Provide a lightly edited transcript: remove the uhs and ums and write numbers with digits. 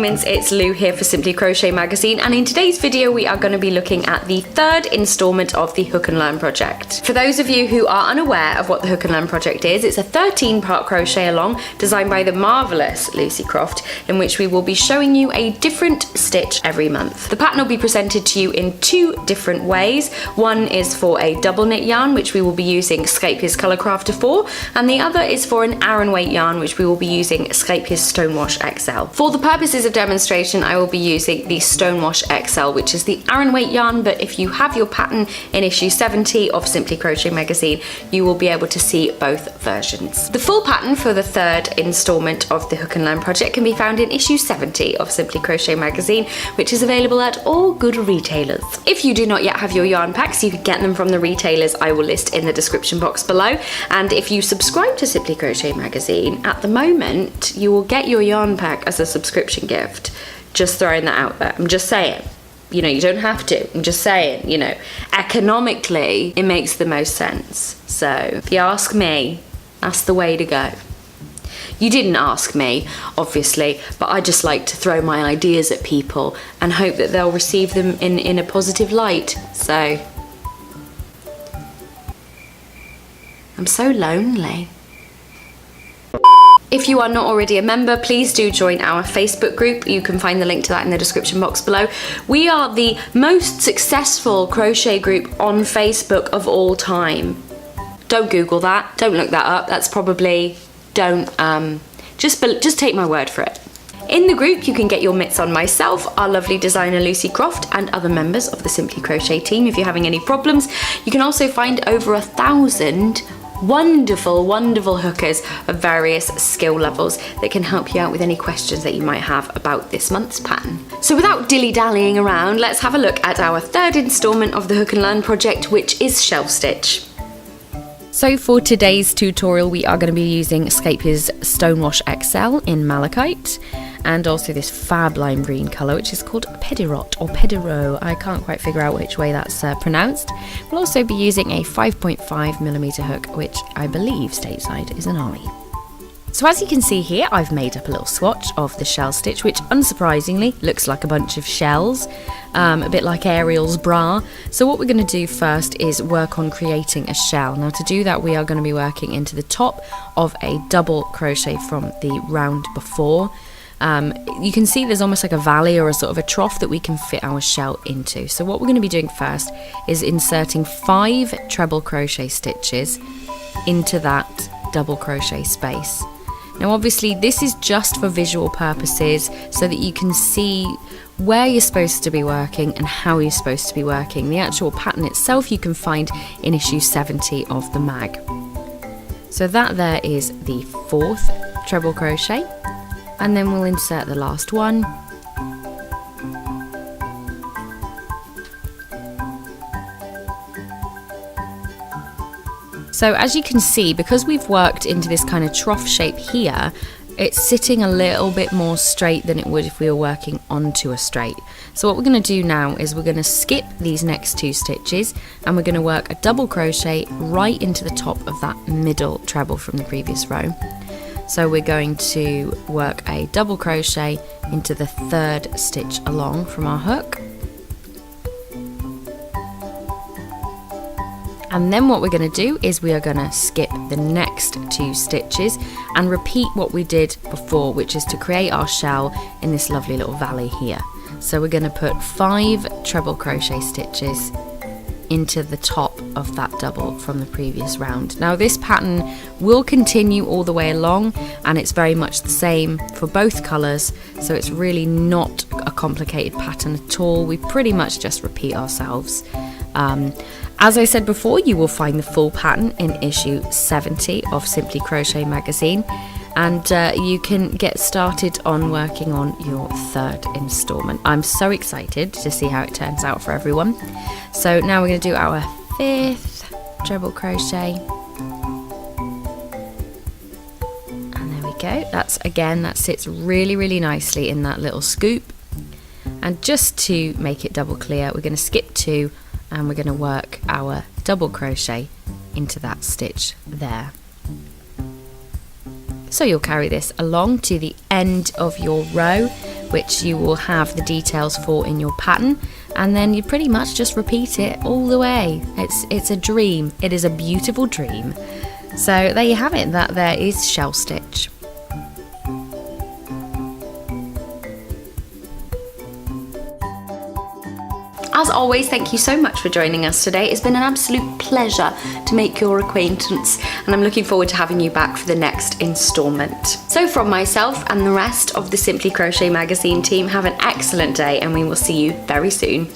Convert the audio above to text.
Diamonds, it's Lou here for Simply Crochet Magazine, and in today's video we are going to be looking at the third installment of the Hook and Learn project. For those of you who are unaware of what the Hook and Learn project is, it's a 13-part crochet along designed by the marvellous Lucy Croft, in which we will be showing you a different stitch every month. The pattern will be presented to you in two different ways. One is for a double knit yarn, which we will be using Scheepjes Colour Crafter for, and the other is for an Aran weight yarn, which we will be using Scheepjes Stonewash XL. For the purposes of demonstration, I will be using the Stonewash XL, which is the Aran weight yarn, but if you have your pattern in issue 70 of Simply Crochet Magazine, you will be able to see both versions. The full pattern for the third installment of the Hook and Learn project can be found in issue 70 of Simply Crochet Magazine, which is available at all good retailers. If you do not yet have your yarn packs, you can get them from the retailers I will list in the description box below, and if you subscribe to Simply Crochet Magazine, at the moment you will get your yarn pack as a subscription gift. Just throwing that out there. I'm just saying. You know, you don't have to. I'm just saying, you know, economically it makes the most sense. So if you ask me, that's the way to go. You didn't ask me, obviously, but I just like to throw my ideas at people and hope that they'll receive them in a positive light. So I'm so lonely. If you are not already a member, please do join our Facebook group. You can find the link to that in the description box below. We are the most successful crochet group on Facebook of all time. Don't Google that. Don't look that up. That's probably... Don't... Just take my word for it. In the group, you can get your mitts on myself, our lovely designer Lucy Croft, and other members of the Simply Crochet team if you're having any problems. You can also find over 1,000 wonderful hookers of various skill levels that can help you out with any questions that you might have about this month's pattern. So without dilly-dallying around, let's have a look at our third installment of the Hook and Learn project, which is Shell Stitch. So for today's tutorial, we are going to be using Scheepjes Stonewash XL in Malachite, and also this fab lime green colour, which is called Pedirot or Pediro. I can't quite figure out which way that's pronounced. We'll also be using a 5.5mm hook, which I believe stateside is an Ollie. So as you can see here, I've made up a little swatch of the shell stitch, which unsurprisingly looks like a bunch of shells, a bit like Ariel's bra. So what we're going to do first is work on creating a shell. Now to do that, we are going to be working into the top of a double crochet from the round before. You can see there's almost like a valley or a sort of a trough that we can fit our shell into. So what we're going to be doing first is inserting 5 treble crochet stitches into that double crochet space. Now obviously this is just for visual purposes so that you can see where you're supposed to be working and how you're supposed to be working. The actual pattern itself you can find in issue 70 of the mag. So that there is the 4th treble crochet, and then we'll insert the last one. So as you can see, because we've worked into this kind of trough shape here, it's sitting a little bit more straight than it would if we were working onto a straight. So what we're going to do now is we're going to skip these next 2 stitches and we're going to work a double crochet right into the top of that middle treble from the previous row. So we're going to work a double crochet into the 3rd stitch along from our hook. And then what we're going to do is we are going to skip the next 2 stitches and repeat what we did before, which is to create our shell in this lovely little valley here. So we're going to put 5 treble crochet stitches into the top of that double from the previous round. Now this pattern will continue all the way along, and it's very much the same for both colours, so it's really not a complicated pattern at all. We pretty much just repeat ourselves. As I said before, you will find the full pattern in issue 70 of Simply Crochet Magazine, and you can get started on working on your 3rd installment. I'm so excited to see how it turns out for everyone. So now we're going to do our 5th treble crochet, and there we go. That sits really nicely in that little scoop. And just to make it double clear, we're going to skip 2 and we're going to work our double crochet into that stitch there. So you'll carry this along to the end of your row, which you will have the details for in your pattern, and then you pretty much just repeat it all the way. It's a dream. It is a beautiful dream. So there you have it, that there is shell stitch. As always, thank you so much for joining us today. It's been an absolute pleasure to make your acquaintance, and I'm looking forward to having you back for the next instalment. So from myself and the rest of the Simply Crochet Magazine team, have an excellent day, and we will see you very soon.